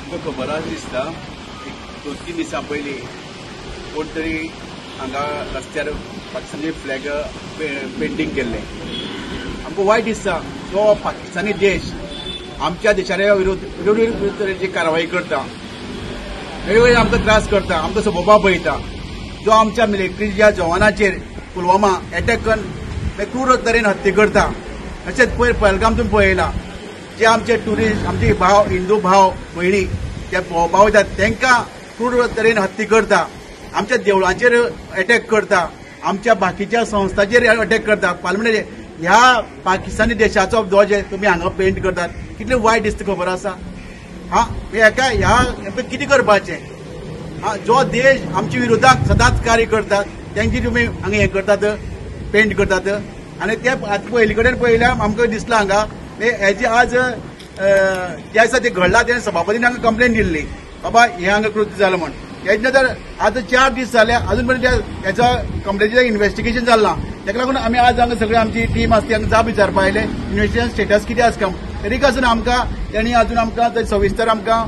तुका खबर आसा दिसता एक 2-3 दिसां पयलीं कोण तरी हांगा रस्त्यार पाकिस्तानी फ्लॅग पेंटींग केल्लें आमकां वायट दिसता जो पाकिस्तानी देश आमच्या देशाच्या विरोधी तरेची कारवाई करता वेगवेगळे आमकां त्रास करता आमकां सबोबा पळयता जो आमच्या मिलिटरीच्या जवानाचेर पुलवामा अटॅक करून क्रूर तरेन हत्या करता तशेंच पयर पहलगामतून पळयला जे आमचे ट्युरिस्ट आमचे भाव हिंदू भाव भयणी जे भाव वयतात तांकां क्रूर तरेन हत्या करता आमच्या देवळांचेर अटॅक करता आमच्या बाकीच्या संस्थांचेर अटॅक करता पार्लमेंटाचेर ह्या पाकिस्तानी देशाचो ध्वज तुमी हांगा पेंट करतात कितलें वायट दिसता खबर आसा ह्या कितें करपाचें जो देश आमच्या विरोधात सदांच कार्य करतात तांची तुमी हांगा हें करतात पेंट करतात आनी ते पयलीं कडेन पळयल्यार आमकां दिसलां हांगा हेजे आज जे आसा ते घडला तेणें सभापतीन हांगा कंप्लेन दिल्ली बाबा हें हांगा कृत्य जालें म्हण हेजे नंतर आतां 4 दीस जाले अजून पर्यंत हेचो कंप्लेनीचें इन्व्हेस्टिगेशन जालें ना ताका लागून आमी आज हांगा सगळी आमची टीम आसा ती हांगा जाप विचारपा आयले इन्व्हेस्टिगेशन स्टेटस कितें आसा तरी आसून आमकां तेणी अजून आमकां सविस्तर आमकां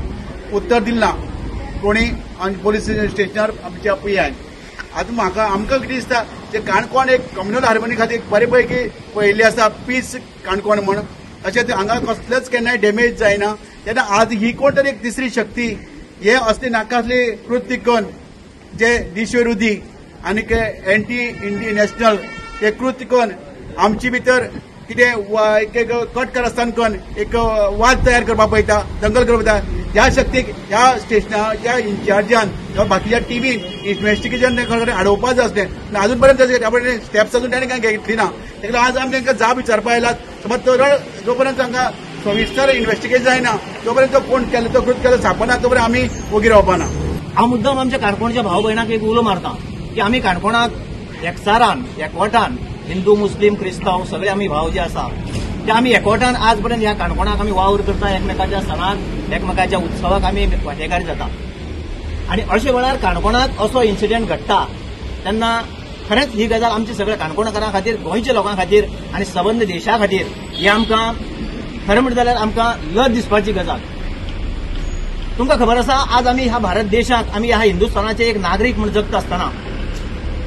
उत्तर दिलें ना कोणी पोलीस स्टेशनार आमच्या पीआयन आतां आमकां कितें दिसता जे काणकोण एक कम्युनल हार्मोनी खातीर बरे पैकी पळयल्ली आसा पीस काणकोण म्हण अशें हांगा कसलेंच केन्नाय डॅमेज जायना तेन्ना आज ही कोण तरी एक तिसरी शक्ती हे असले नाकासले कृत्य करून जे देशविरोधी आनी एंटी इंडियन नॅशनल हे कृत्य करून आमचे भितर कितें कट कारस्थान करून एक वाद तयार करपाक पळयता दंगल करपाक पळयता ह्या शक्तीक ह्या स्टेशना ह्या इन्चार्जान किंवा बाकीच्या टीव्हीन इन्व्हेस्टिगेशन अडोवपाक जाय आसलें अजून पर्यंत स्टेप्स अजून ताणें कांय घेतली ना ताका आज आमी तांकां जाप विचारपा आयलात समज जो पर्यंत तांकां सविस्तर इन्व्हेस्टिगेशन जायना तो पर्यंत तो कोण केलो तो कृत्य केलो सांपना तो पर्यंत आमी वोगी रावपाना हा मुद्दम आमच्या काणकोणच्या भाव भयणाक एक उलो मारता की आमी काणकोणाक एकचारान एकवटान हिंदू मुस्लीम क्रिस्तांव सगळे आमी भाव जे आसा ते आमी एकवटान आज पर्यंत ह्या काणकोणाक आमी वावर करता एकमेकाच्या सणाक एकमेकाच्या उत्सवाक आमी वांटेकार जाता आनी अशे वेळार काणकोणाक असो इन्सिडेंट घडटा तेन्ना खरेंच ही गजाल आमच्या सगळ्या काणकोणकारां खातीर गोंयच्या लोकां खातीर आनी सबंद देशा खातीर ही आमकां खरें म्हणटा जाल्यार आमकां लज दिसपाची गजाल तुमकां खबर आसा आज आमी ह्या भारत देशाक आमी ह्या हिंदुस्थानाचे एक नागरीक म्हूण जगता आसतना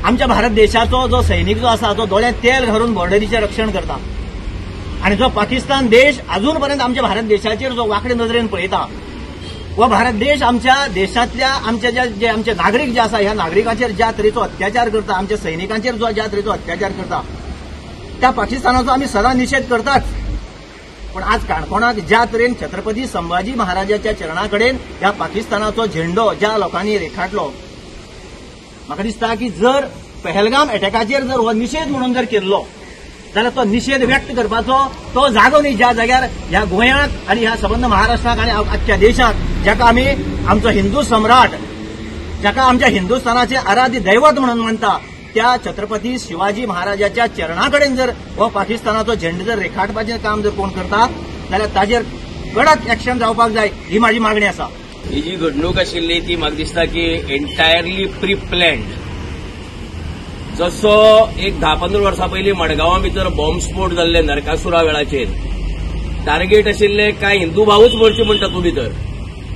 आमच्या भारत देशाचो जो सैनीक जो आसा तो दोळ्यांत तेल घालून बॉर्डरीचें रक्षण करता आनी जो पाकिस्तान देश अजून पर्यंत आमच्या भारत देशाचेर जो वांकडे नजरेन पळयता व भारत देश आमच्या देशांतल्या आमचे जे आमचे नागरीक जे आसा ह्या नागरिकांचेर ज्या तरेचो अत्याचार करता आमच्या सैनिकांचेर जो ज्या तरेचो अत्याचार करता त्या पाकिस्तानाचो आमी सदां निशेध करताच पण आज काणकोणाक ज्या तरेन छत्रपती संभाजी महाराजाच्या चरणा कडेन ह्या पाकिस्तानाचो झेंडो ज्या लोकांनी रेखाटलो म्हाका दिसता की जर पहलगाम अटॅकाचेर जर हो निशेध म्हणून जर केल्लो जाल्यार तो निशेध व्यक्त करपाचो तो जागो न्ही ज्या जाग्यार ह्या गोंयांत आनी ह्या सबंद महाराष्ट्राक आनी आख्ख्या देशांत जाका आमी आमचो हिंदू सम्राट जाका आमच्या हिंदुस्थानाचे आराध्य दैवत म्हणून मानता त्या छत्रपती शिवाजी महाराजाच्या चरणा कडेन जर हो पाकिस्तानाचो झेंडो जर रेखाटपाचें काम जर कोण करता जाल्यार ताजेर कडक एक्शन जावपाक जाय ही म्हाजी मागणी आसा ही जी घडणूक आशिल्ली ती म्हाका दिसता की एंटायरली प्री प्लॅन्ड जसो एक 10-15 वर्सां पयलीं मडगांवां भितर बॉम्बस्फोट जाल्ले नरकासुरा वेळाचेर टार्गेट आशिल्ले कांय हिंदू भावूच मरचे म्हण तातूंत भितर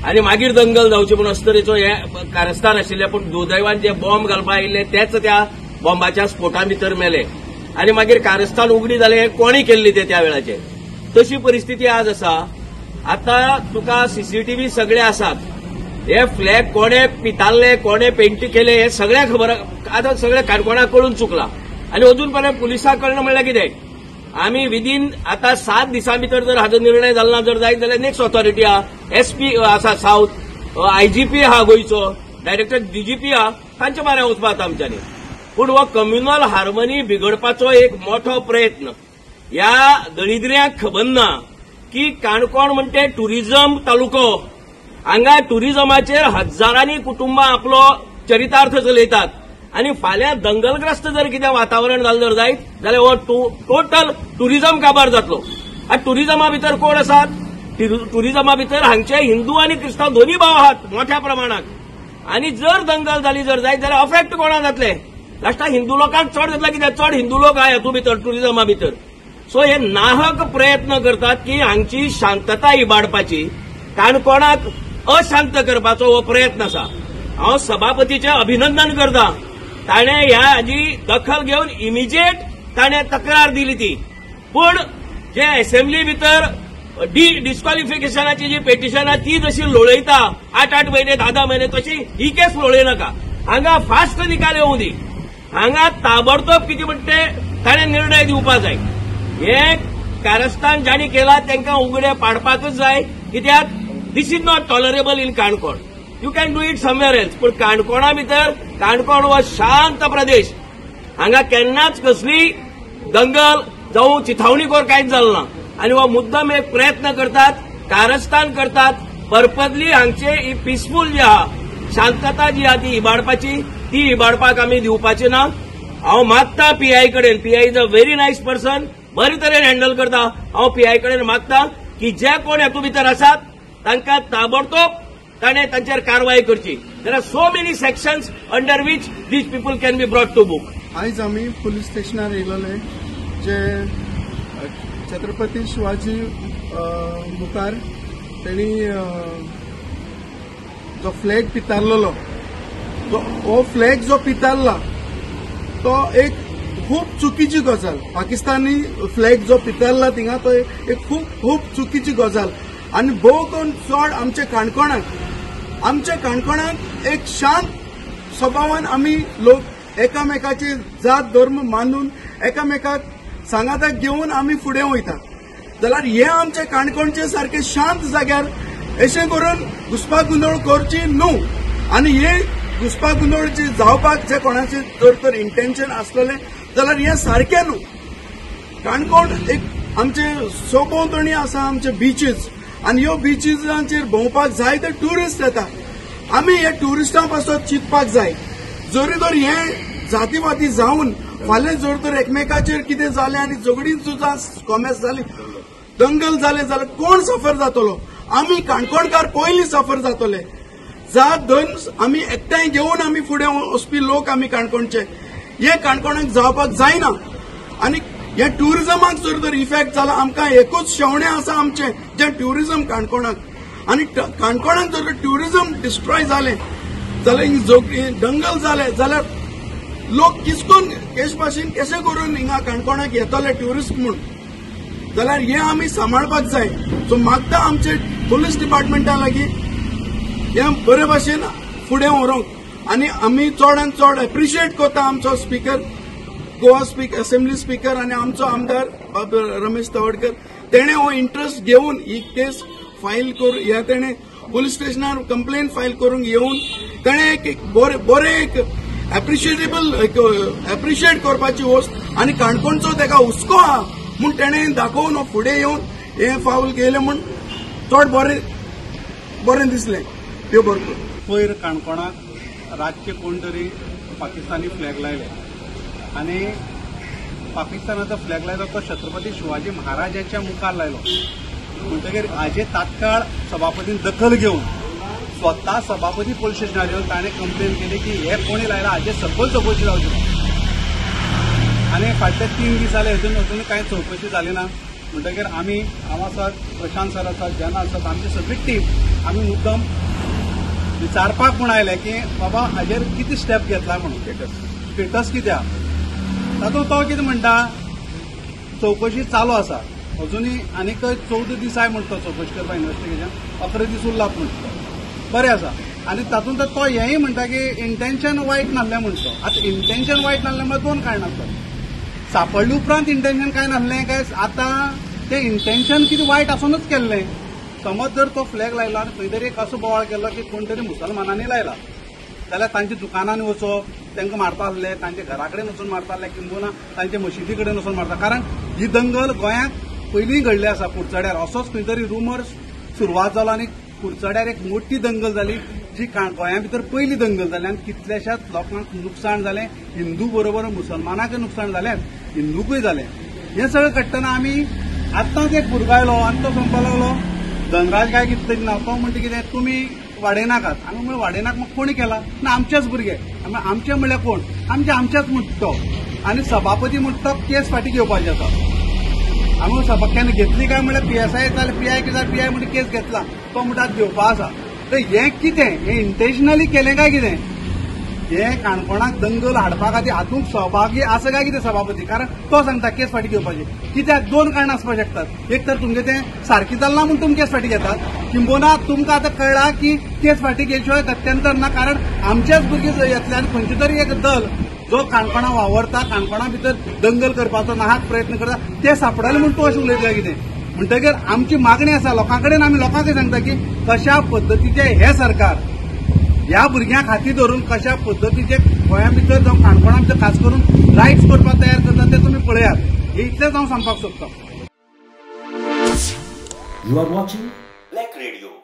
आनी मागीर दंगल जावची म्हूण अशे तरेचो हे कारस्थान आशिल्लें पूण दुर्दैवान जे बॉम्ब घालपाक आयिल्ले तेच त्या बॉम्बाच्या स्फोटां भितर मेले आनी मागीर कारस्थान उगडी जालें हें कोणी केल्ली ते त्या वेळाचेर तशी परिस्थिती आज आसा आतां तुका सीसीटीव्ही सगळे आसात हे फ्लॅग कोणे पिताल्ले कोणे पेंट केले हे सगळ्यांक खबर आतां सगळे काणकोणाक कळून चुकला आनी अजून पर्यंत पुलिसांक कळना म्हणल्यार कितें आमी विदीन आतां 7 दिसां भितर जर हाजो निर्णय जालो जर जायत जाल्यार नेक्स्ट ऑथॉरिटी आहा एसपी आसा साऊथ आयजीपी आहा गोंयचो डायरेक्टर डीजीपी आहा तांच्या म्हऱ्यान वचपा आतां आमच्यांनी पूण हो कम्युनल हार्मनी बिगडपाचो एक मोठो प्रयत्न ह्या दरिद्र्यांक खबर ना की काणकोण म्हणटे टुरिझम तालुको हांगा टुरिझमाचेर हजारांनी कुटुंबां आपलो चरितार्थ चलयतात आनी फाल्यां दंगलग्रस्त जर कितें वातावरण जालें जर जायत जाल्यार हो टोटल टुरिझम काबार जातलो आनी टुरिझमा भितर कोण आसात टुरिझमा भितर हांगचे हिंदू आनी क्रिस्तांव दोनूय भाव आहात मोठ्या प्रमाणात आनी जर दंगल जाली जर जायत जाल्यार अफेक्ट कोणा जातले लास्टाक हिंदू लोकांक चड जातला कित्याक चड हिंदू लोक आहा हेतू भितर टुरिझमा भितर सो हे नाहक प्रयत्न करतात की हांगची शांतता इबाडपाची काणकोणाक अशांत करपाचो हो प्रयत्न आसा. हांव सभापतीचें अभिनंदन करतां. ताणें ह्या हाजी दखल घेवन इमिजिएट ताणें तक्रार दिली ती. पूण जे असेंब्ली भितर डिस्क्वॉलिफिकेशनाची जी पेटिशन आहा ती जशी लोळयता 8 महिने 10 महिने तशी ही केस लोळयनाका. हांगा फास्ट निकाल येवं दी. हांगा ताबडतोब कितें म्हणटा तें ताणें निर्णय दिवपाक जाय. हे कारस्थान जाणी केला तांकां उगडे पाडपाकच जाय. कित्याक this is not tolerable in Canacona. You can do it somewhere else. पूण काणकोणा भितर काणकोण हो शांत प्रदेश. हांगा केन्नाच कसली दंगल जावं चिथावणीखोर कांयच जालें ना. आनी हो मुद्दम एक प्रयत्न करतात, कारस्थान करतात. पर्पजली हांगचे ही पिसफूल जी आहा, शांतता जी आहा ती इबाडपाची, ती इबाडपाक आमी दिवपाचे ना. हांव मागता पीआय कडेन, PI is a very nice person, बरे तरेन हँडल करता. हांव पीआय कडेन मागता की जे कोण हेतू भितर आसात तांकां ताबडतोब ताणें तांचेर कारवाय करची. There are so many sections under which these people can be brought to book. आयज आमी पुलीस स्टेशनार येयलोले जे छत्रपती शिवाजी मुखार तेणी जो फ्लॅग पितारलेलो, हो फ्लॅग जो पितारला तो एक खूब चुकीची गजाल. पाकिस्तानी फ्लॅग जो पितारला थिंगा तो एक खूब चुकीची गजाल. आनी भोव करून चड आमच्या काणकोणाक एक शांत स्वभावान आमी लोक एकामेकाची जात धर्म मानून एकामेकाक सांगाताक घेवन आमी फुडें वयता. जाल्यार हे आमचे काणकोणचे सारखे शांत जाग्यार अशें करून घुसपागोंदळ करची न्हू. आनी हे घुसपागोंदळ जे जावपाक जे कोणाचे जर तर इंटेन्शन आसलेलें जाल्यार हे सारकें न्हू. काणकोण एक आमचे सोभोंवतणी आसा आमचे बीचीस, आनी ह्यो बिचीसांचेर भोंवपाक जाय ते ट्युरिस्ट येता. आमी हे ट्युरिस्टां पासून चिंतपाक जाय. जरी तर हे जातीवादी जावन फाल्यां जर तर एकमेकाचेर कितें जालें आनी झगडीं सुद्दां कॉमेस जाली, दंगल जाले जाल्यार कोण सफर जातलो? आमी काणकोणकार पयलीं सफर जातले. जात धन आमी एकठांय घेवन आमी फुडें वचपी लोक आमी काणकोणचे. हे काणकोणाक जावपाक जायना. आनी हे ट्युरिजमाक जर तर इफेक्ट जाला, आमकां एकूच शेवणें आसा आमचें जें ट्युरिजम काणकोणाक. आनी काणकोणाक जर ट्युरिजम डिस्ट्रॉय जालें जाल्यार दंगल जाले जाल्यार लोक किसकोन केश भाशेन कशें करून हिंगा काणकोणाक येतले ट्युरिस्ट म्हूण, जाल्यार हें आमी सांबाळपाक जाय. सो मागता आमचे पुलीस डिपार्टमेंटा लागीं हें बरे भाशेन फुडें व्हरूंक. आनी आमी चडांत चड एप्रिशिएट करता आमचो स्पीकर, गोवा असेंब्ली स्पीकर आनी आमचो आमदार रमेश तवडकर. तेणें हो इंट्रस्ट घेवन ही केस फायल करून ह्या तेणें पुलीस स्टेशनार कंप्लेन फायल करूंक येवन तेणें एक बरें एक एप्रिशिएट करपाची वस्त आनी काणकोणचो तेका हुस्को आहा म्हूण तेणें दाखोवन फुडें येवन हें फावल केलें म्हूण चड बरें दिसलें. त्यो भरपूर पयर काणकोणाक रातचे कोण तरी पाकिस्तानी फ्लॅग लायले आनी पाकिस्तानाचो फ्लॅग लायलो तो छत्रपती शिवाजी महाराजांच्या मुखार लायलो. म्हणटकीर हाजे तात्काळ सभापतीन दखल घेवन स्वता सभापती पोलीस स्टेशनार येवन ताणें कंप्लेन केली की हे कोणी लायला हाजे सकयल चौकशी जावची ना. आनी फाटले 3 दीस जाले अजून कांय चौकशी जाली ना. म्हणटकीर आमी हांव आसात, प्रशांत सर आसात, जेना आसात, आमची सगळी टीम आमी मुद्दम विचारपाक म्हूण आयले की बाबा हाजेर कितें स्टेप घेतला म्हणून, स्टेटस कितें आहा. तातूंत तो कितें म्हणटा, चौकशी चालू आसा अजुनूय आनीक 14 दीस जाय म्हणटा चौकशी करपाक इन्व्हेस्टिगेशन, 11 दीस उरला म्हणटा. बरें आसा. आनी तातूंत तो हेंय म्हणटा की इंटेन्शन वायट नासलें म्हणटा. आतां इंटेन्शन वायट नासलें म्हळ्यार 2 कारणां आसतात. सांपडले उपरांत इंटेन्शन काय नासलें काय आतां तें इंटेन्शन कितें वायट आसूनच केल्लें. समज जर तो फ्लॅग लायला आनी खंय तरी एक असो बोवाळ केलो की कोण तरी मुसलमानांनी लायला जाल्यार तांच्या दुकानांनी वचप, तांकां मारता आसले, तांच्या घरा कडेन वचून मारता आसले, किंबहुना तांच्या मशिदी कडेन वचून मारता. कारण ही दंगल गोंयांत पयलीं घडली आसा. कुडचड्यार असोच खंय तरी रुमर्स सुरवात जालो आनी कुडचड्यार एक मोठी दंगल जाली जी गोंया भितर पयली दंगल जाली आनी कितल्याशाच लोकांक नुकसाण जालें. हिंदू बरोबर मुसलमानांकय नुकसाण जालें, हिंदूकय जालें. हें सगळें घडटना आमी आतांच एक भुरगो आयलो आनी तो म्हणपाक लागलो धनराज काय कितें ना, तो म्हणटा कितें तुमी वाडयनाकात. आमी म्हळ्यार वाडयनाक म्हाका कोणी केला ना, आमचेच भुरगे. आमचे म्हळ्यार कोण, आमचेच म्हणटा तो. आनी सभापती म्हणटा तो केस फाटीं घेवपाची आसा. आमी केन्ना घेतली काय म्हळ्यार PSI जाल्यार PI कितें जाल्यार PI म्हणटा केस घेतला, तो म्हणटा घेवपा आसा. तर हें कितें हें इंटेन्शनली केलें काय कितें हे काणकोणाक दंगल हाडपा खातीर हातूंत सहभागी आसा काय कितें सभापती कारण तो सांगता केस फाटीं घेवपाची कित्याक 2 कारणां आसपाक शकतात एक तर तुमचें तें सारकें जालें ना म्हूण तुमी केस फाटीं घेतात किंबहुना तुमकां आतां कळ्ळां की केस फाटीं घेतले शिवाय गत्यंतर ना कारण आमचेच भुरगे येतल्यान खंयचे तरी एक दल जो काणकोणा वावरता काणकोणा भितर दंगल करपाचो नाहक प्रयत्न करता ते सापडले म्हूण तूं अशें उलयता काय कितें म्हणटकीर आमची मागणी आसा लोकां कडेन आमी लोकांकय सांगता की कशा पद्दतीचें हे सरकार ह्या भुरग्यांक हाती धरून कशा पद्दतीचे गोंया भितर जावं काणकोणा भितर खास करून रायट्स करपाक तयार करता ते तुमी पळयात हे इतलेंच हांव सांगपाक सोदतां. You are watching Black Radio.